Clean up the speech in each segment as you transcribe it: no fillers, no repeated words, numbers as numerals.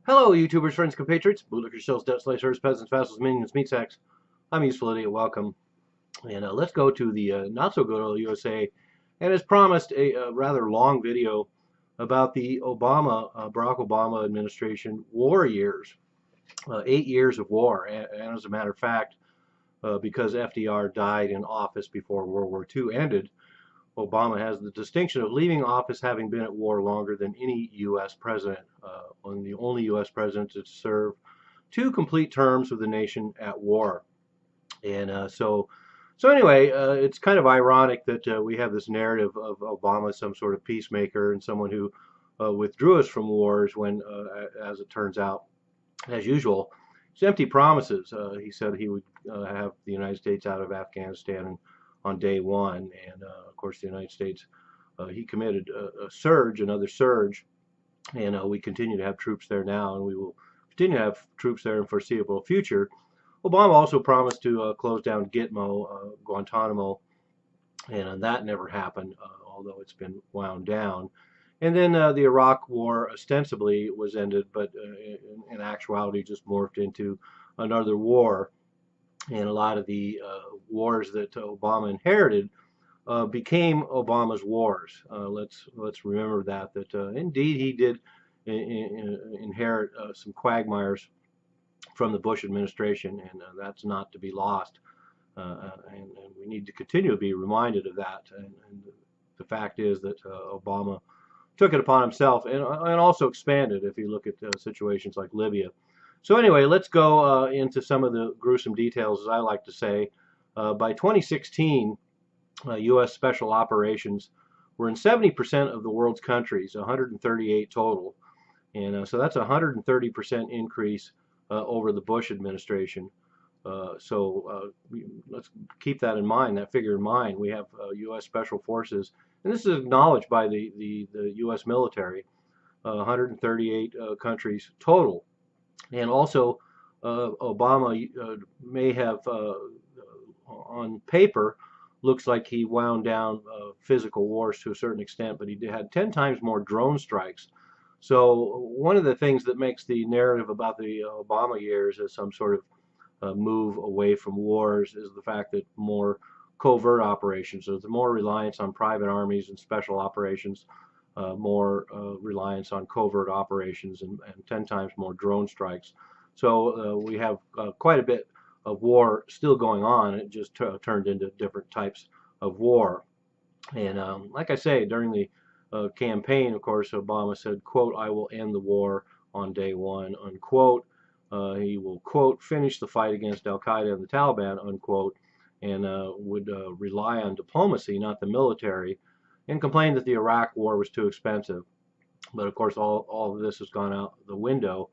Hello, YouTubers, friends, compatriots, bootlickers, shells, debt slicers, peasants, vassals, minions, meat sacks. I'm Useful Idiot. Welcome. And let's go to the not so good old USA. And as promised, a rather long video about the Barack Obama administration war years. 8 years of war. And as a matter of fact, because FDR died in office before World War II ended, Obama has the distinction of leaving office having been at war longer than any U.S. president, and the only U.S. president to serve two complete terms with the nation at war. And so anyway, it's kind of ironic that we have this narrative of Obama, some sort of peacemaker and someone who withdrew us from wars when, as it turns out, as usual, it's empty promises. He said he would have the United States out of Afghanistan on day one, and of course, the United States, he committed a surge, another surge, and we continue to have troops there now, and we will continue to have troops there in foreseeable future. Obama also promised to close down Gitmo, Guantanamo, and that never happened, although it's been wound down. And then the Iraq War ostensibly was ended, but in actuality just morphed into another war. And a lot of the wars that Obama inherited became Obama's wars. Let's remember that indeed he did inherit some quagmires from the Bush administration, and that's not to be lost. And we need to continue to be reminded of that. And the fact is that Obama took it upon himself and also expanded if you look at situations like Libya. So anyway, let's go into some of the gruesome details, as I like to say. By 2016, U.S. special operations were in 70% of the world's countries, 138 total. And so that's a 130% increase over the Bush administration. Let's keep that in mind, that figure in mind. We have U.S. Special Forces, and this is acknowledged by the U.S. military, 138 countries total. And also, Obama may have, on paper, looks like he wound down physical wars to a certain extent, but he had 10 times more drone strikes. So one of the things that makes the narrative about the Obama years as some sort of move away from wars is the fact that more covert operations, so there's more reliance on private armies and special operations, more reliance on covert operations, and 10 times more drone strikes. So we have quite a bit of war still going on. It just turned into different types of war. And like I say, during the campaign, of course, Obama said, quote, "I will end the war on day one," unquote. He will, quote, "finish the fight against Al-Qaeda and the Taliban," unquote, and would rely on diplomacy, not the military, and complained that the Iraq war was too expensive. But of course, all of this has gone out the window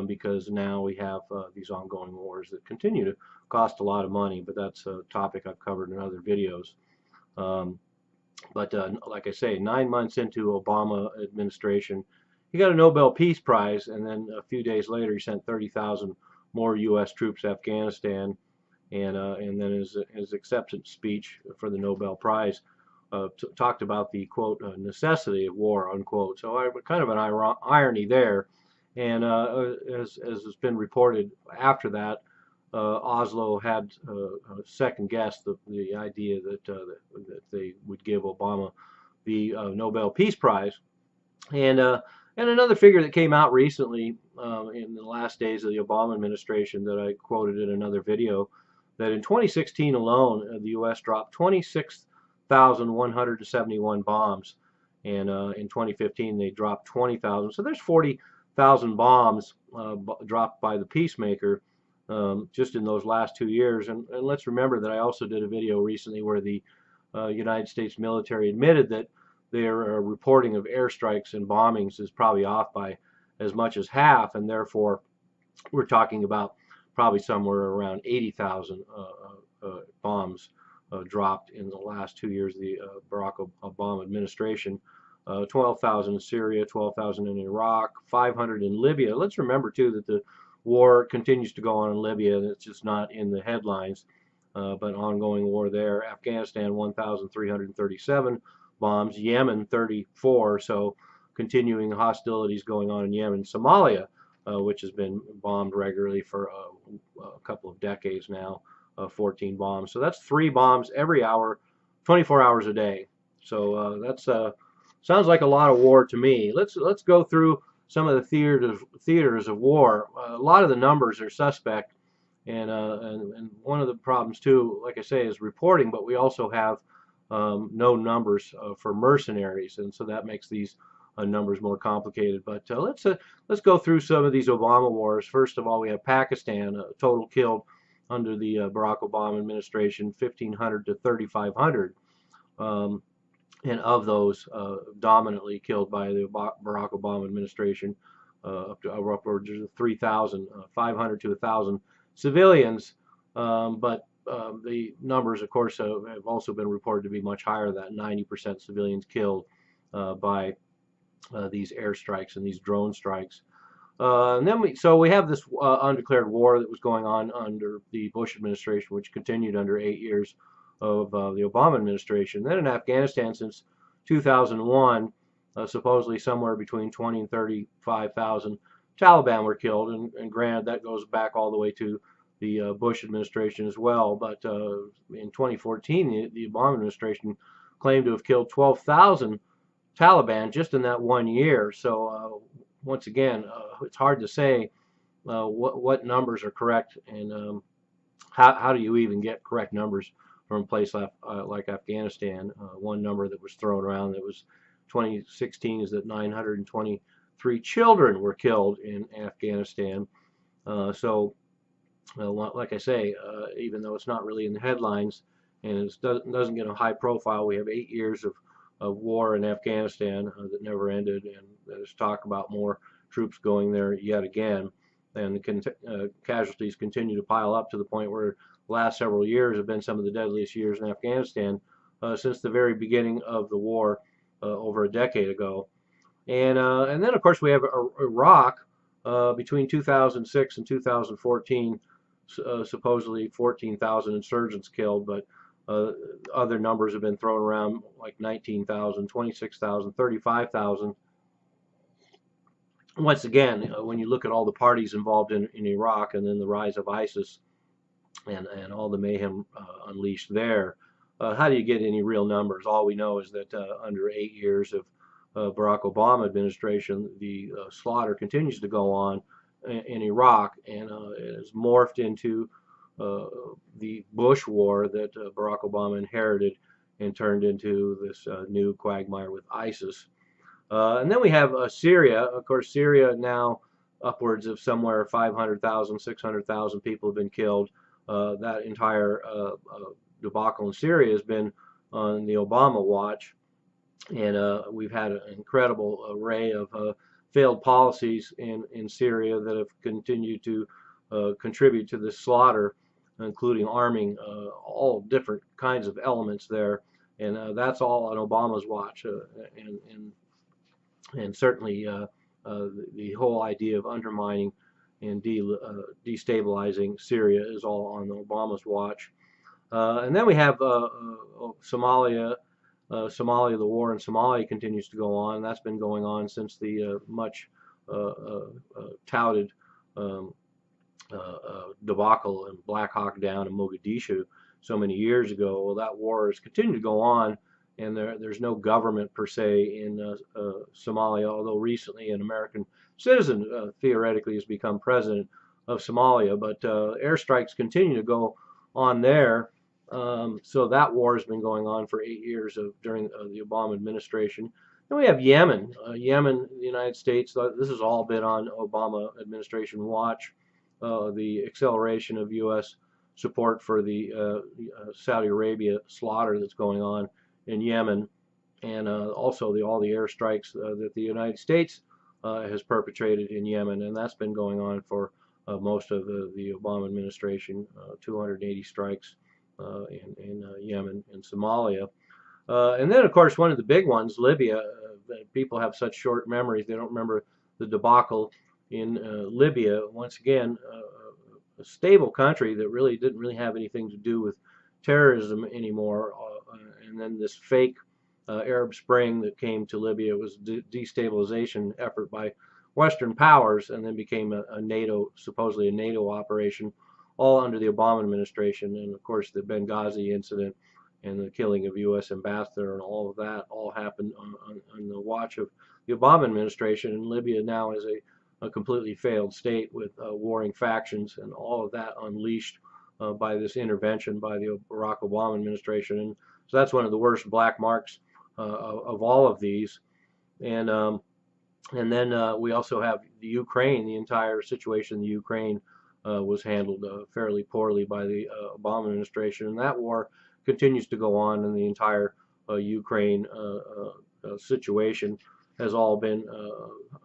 because now we have these ongoing wars that continue to cost a lot of money, but that's a topic I've covered in other videos. But like I say, 9 months into Obama administration, he got a Nobel Peace Prize, and then a few days later, he sent 30,000 more U.S. troops to Afghanistan, and then his acceptance speech for the Nobel Prize talked about the, quote, necessity of war, unquote. So kind of an irony there. And as has been reported after that, Oslo had second guessed the idea that they would give Obama the Nobel Peace Prize. And another figure that came out recently in the last days of the Obama administration that I quoted in another video, that in 2016 alone, the U.S. dropped 26,171 bombs, and in 2015 they dropped 20,000. So there's 40,000 bombs dropped by the peacemaker just in those last 2 years. And let's remember that I also did a video recently where the United States military admitted that their reporting of airstrikes and bombings is probably off by as much as half, and therefore we're talking about probably somewhere around 80,000 bombs dropped in the last 2 years of the Barack Obama administration. 12,000 in Syria, 12,000 in Iraq, 500 in Libya. Let's remember too that the war continues to go on in Libya, and it's just not in the headlines, but ongoing war there. Afghanistan, 1,337 bombs. Yemen, 34. So continuing hostilities going on in Yemen. Somalia, which has been bombed regularly for a couple of decades now, 14 bombs. So that's 3 bombs every hour, 24 hours a day. So that's sounds like a lot of war to me. Let's go through some of the theaters of war. A lot of the numbers are suspect, and one of the problems too, like I say, is reporting. But we also have no numbers for mercenaries, and so that makes these numbers more complicated. But let's go through some of these Obama wars. First of all, we have Pakistan, total killed under the Barack Obama administration, 1,500 to 3,500. And of those, dominantly killed by the Barack Obama administration, up to upwards of 3,000, 500 to 1,000 civilians. But the numbers, of course, have also been reported to be much higher than that, 90% civilians killed by these airstrikes and these drone strikes. And then we have this undeclared war that was going on under the Bush administration, which continued under 8 years of the Obama administration. Then in Afghanistan, since 2001, supposedly somewhere between 20 and 35,000 Taliban were killed, and granted that goes back all the way to the Bush administration as well. But in 2014, the Obama administration claimed to have killed 12,000 Taliban just in that 1 year. So once again, it's hard to say what numbers are correct, and how do you even get correct numbers from a place like Afghanistan. One number that was thrown around that was 2016 is that 923 children were killed in Afghanistan. So like I say, even though it's not really in the headlines and it doesn't get a high profile, we have 8 years of war in Afghanistan that never ended, and there's talk about more troops going there yet again. And the casualties continue to pile up to the point where the last several years have been some of the deadliest years in Afghanistan since the very beginning of the war over a decade ago. And then, of course, we have Iraq between 2006 and 2014, supposedly 14,000 insurgents killed, but other numbers have been thrown around like 19,000, 26,000, 35,000. Once again, when you look at all the parties involved in Iraq and then the rise of ISIS and all the mayhem unleashed there, how do you get any real numbers? All we know is that under 8 years of Barack Obama administration, the slaughter continues to go on in Iraq, and it has morphed into the Bush war that Barack Obama inherited and turned into this new quagmire with ISIS. And then we have Syria. Of course, Syria now upwards of somewhere 500,000, 600,000 people have been killed. That entire debacle in Syria has been on the Obama watch, and we've had an incredible array of failed policies in Syria that have continued to contribute to this slaughter, including arming all different kinds of elements there, and that's all on Obama's watch, and certainly the whole idea of undermining and destabilizing Syria is all on Obama's watch. And then we have Somalia. Somalia, the war in Somalia continues to go on. That's been going on since the much touted debacle in Black Hawk Down in Mogadishu so many years ago. Well, that war has continued to go on, and there's no government per se in Somalia, although recently an American citizen theoretically has become president of Somalia. But airstrikes continue to go on there. So that war has been going on for 8 years during the Obama administration. Then we have Yemen. Yemen, the United States, this has all been on Obama administration watch. The acceleration of U.S. support for the Saudi Arabia slaughter that's going on in Yemen, and also all the airstrikes that the United States has perpetrated in Yemen, and that's been going on for most of the Obama administration, 280 strikes in Yemen and Somalia. And then, of course, one of the big ones, Libya. People have such short memories, they don't remember the debacle in Libya. Once again, a stable country that really didn't really have anything to do with terrorism anymore. And then this fake Arab Spring that came to Libya was a destabilization effort by Western powers, and then became a NATO, supposedly a NATO operation, all under the Obama administration. And of course, the Benghazi incident and the killing of U.S. ambassador and all of that all happened on the watch of the Obama administration. And Libya now is a completely failed state with warring factions, and all of that unleashed by this intervention by the Barack Obama administration. And so that's one of the worst black marks of all of these. And then we also have the Ukraine. The entire situation in the Ukraine was handled fairly poorly by the Obama administration, and that war continues to go on. And the entire Ukraine situation has all been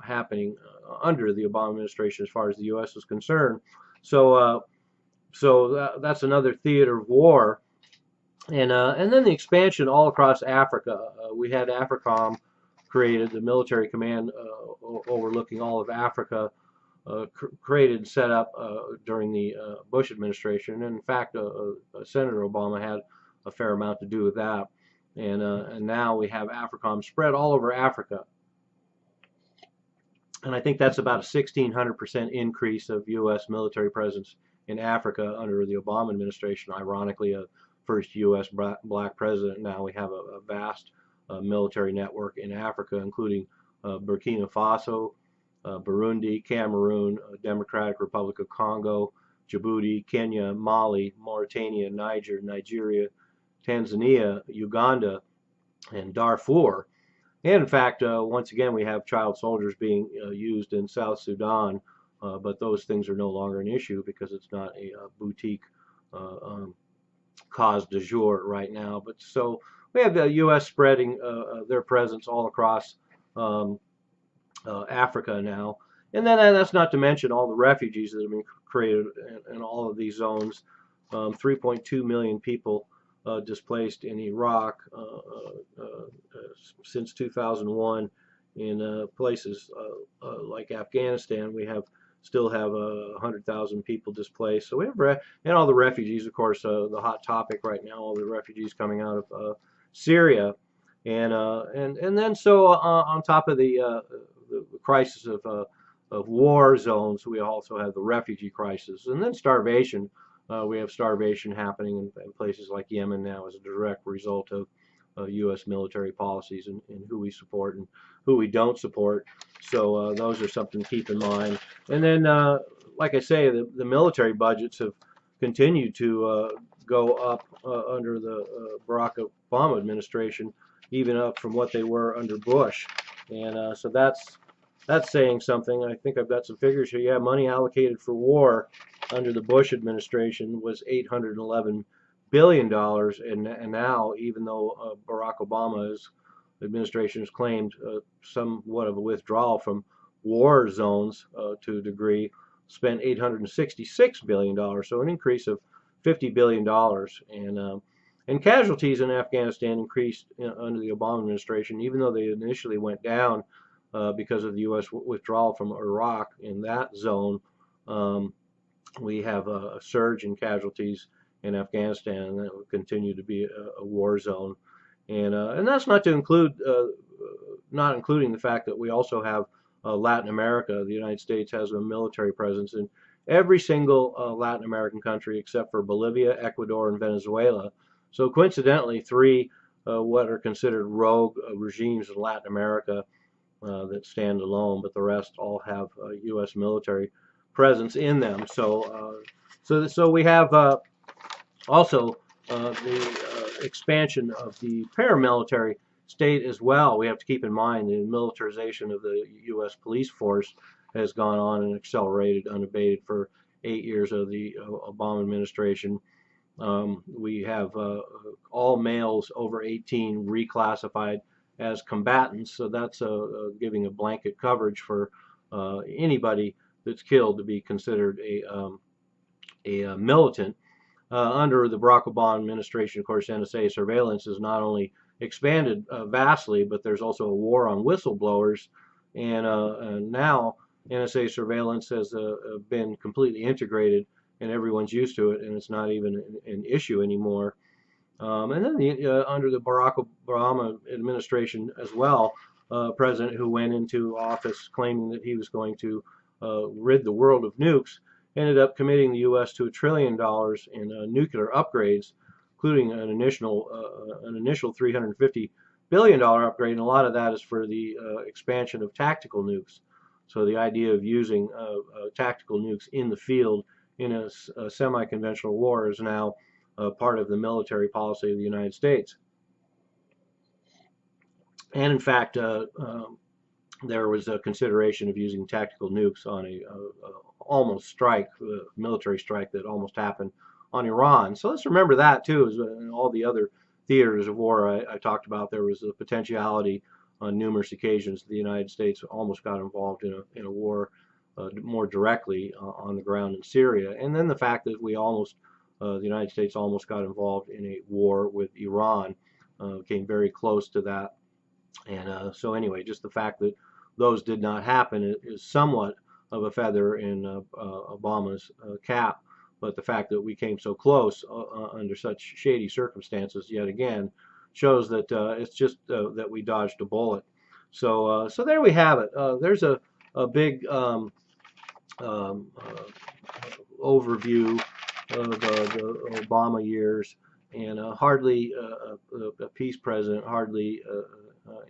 happening under the Obama administration, as far as the U.S. is concerned. So, that's another theater of war. And then the expansion all across Africa. We had AFRICOM created, the military command overlooking all of Africa, created and set up during the Bush administration. And in fact, Senator Obama had a fair amount to do with that. And now we have AFRICOM spread all over Africa. And I think that's about a 1,600% increase of U.S. military presence in Africa under the Obama administration. Ironically, a first U.S. black president. Now we have a vast military network in Africa, including Burkina Faso, Burundi, Cameroon, Democratic Republic of Congo, Djibouti, Kenya, Mali, Mauritania, Niger, Nigeria, Tanzania, Uganda, and Darfur. And in fact, once again, we have child soldiers being used in South Sudan, but those things are no longer an issue because it's not a boutique cause du jour right now. But so we have the U.S. spreading their presence all across Africa now. And then that's not to mention all the refugees that have been created in all of these zones. 3.2 million people displaced in Iraq since 2001. In places like Afghanistan, we still have 100,000 people displaced. So we have, and all the refugees, of course, the hot topic right now, all the refugees coming out of Syria. And then so on top of the crisis of war zones, we also have the refugee crisis, and then starvation. We have starvation happening in places like Yemen now as a direct result of U.S. military policies and who we support and who we don't support. So those are something to keep in mind. And then, like I say, the military budgets have continued to go up under the Barack Obama administration, even up from what they were under Bush. And so that's saying something. I think I've got some figures here. Yeah, money allocated for war under the Bush administration was $811 billion, and now, even though Barack Obama's administration has claimed somewhat of a withdrawal from war zones to a degree, spent $866 billion, so an increase of $50 billion. And casualties in Afghanistan increased under the Obama administration, even though they initially went down because of the U.S. withdrawal from Iraq. In that zone, we have a surge in casualties in Afghanistan, and that will continue to be a war zone. And that's not to include, not including the fact that we also have Latin America. The United States has a military presence in every single Latin American country except for Bolivia, Ecuador, and Venezuela. So coincidentally, three what are considered rogue regimes in Latin America that stand alone, but the rest all have U.S. military presence in them. So we have also the expansion of the paramilitary state as well. We have to keep in mind the militarization of the U.S. police force has gone on and accelerated unabated for 8 years of the Obama administration. We have all males over 18 reclassified as combatants, so that's giving a blanket coverage for anybody that's killed to be considered a militant. Under the Barack Obama administration, of course, NSA surveillance is not only expanded vastly, but there's also a war on whistleblowers, and now NSA surveillance has been completely integrated, and everyone's used to it, and it's not even an issue anymore. And then under the Barack Obama administration as well, president who went into office claiming that he was going to rid the world of nukes, ended up committing the U.S. to $1 trillion in nuclear upgrades, including an initial $350 billion upgrade, and a lot of that is for the expansion of tactical nukes. So the idea of using tactical nukes in the field in a semi-conventional war is now part of the military policy of the United States. And in fact, there was a consideration of using tactical nukes on a almost strike, military strike that almost happened on Iran. So let's remember that too, as in all the other theaters of war I talked about. There was a potentiality on numerous occasions the United States almost got involved in a war more directly on the ground in Syria. And then the fact that the United States almost got involved in a war with Iran, came very close to that. And so anyway, just the fact that those did not happen is somewhat of a feather in Obama's cap. But the fact that we came so close under such shady circumstances, yet again, shows that it's just that we dodged a bullet. So there we have it. There's a big overview of the Obama years, and hardly a peace president, hardly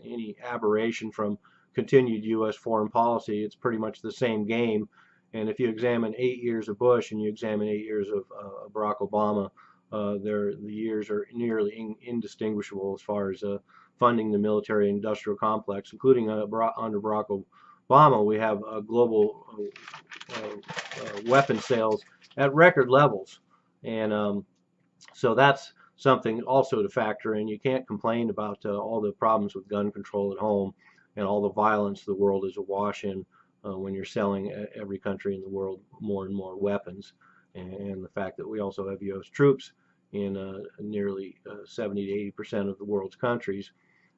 any aberration from continued U.S. foreign policy. It's pretty much the same game. And if you examine 8 years of Bush and you examine 8 years of Barack Obama, the years are nearly indistinguishable as far as funding the military-industrial complex, including under Barack Obama. We have global weapon sales at record levels, and so that's something also to factor in. You can't complain about all the problems with gun control at home and all the violence the world is awash in when you're selling every country in the world more and more weapons, and the fact that we also have U.S. troops in nearly 70 to 80% of the world's countries.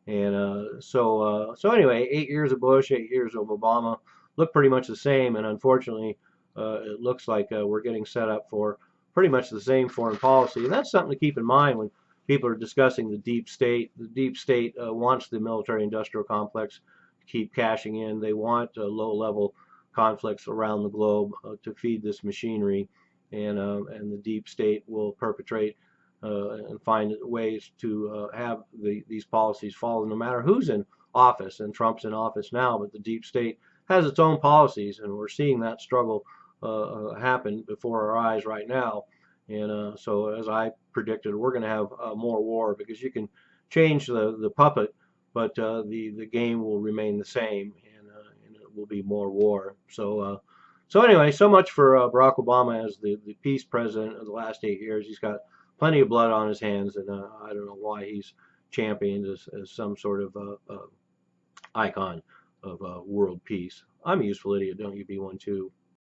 And so anyway, 8 years of Bush, 8 years of Obama look pretty much the same, and unfortunately it looks like we're getting set up for pretty much the same foreign policy. And that's something to keep in mind when people are discussing the deep state. The deep state wants the military-industrial complex to keep cashing in. They want low-level conflicts around the globe to feed this machinery, and the deep state will perpetrate and find ways to have these policies follow no matter who's in office. And Trump's in office now, but the deep state has its own policies, and we're seeing that struggle happen before our eyes right now. And so as I predicted, we're going to have more war, because you can change the puppet, but the game will remain the same, and it will be more war. So anyway, so much for Barack Obama as the peace president of the last 8 years. He's got plenty of blood on his hands, and I don't know why he's championed as some sort of icon of world peace. I'm a useful idiot. Don't you be one too?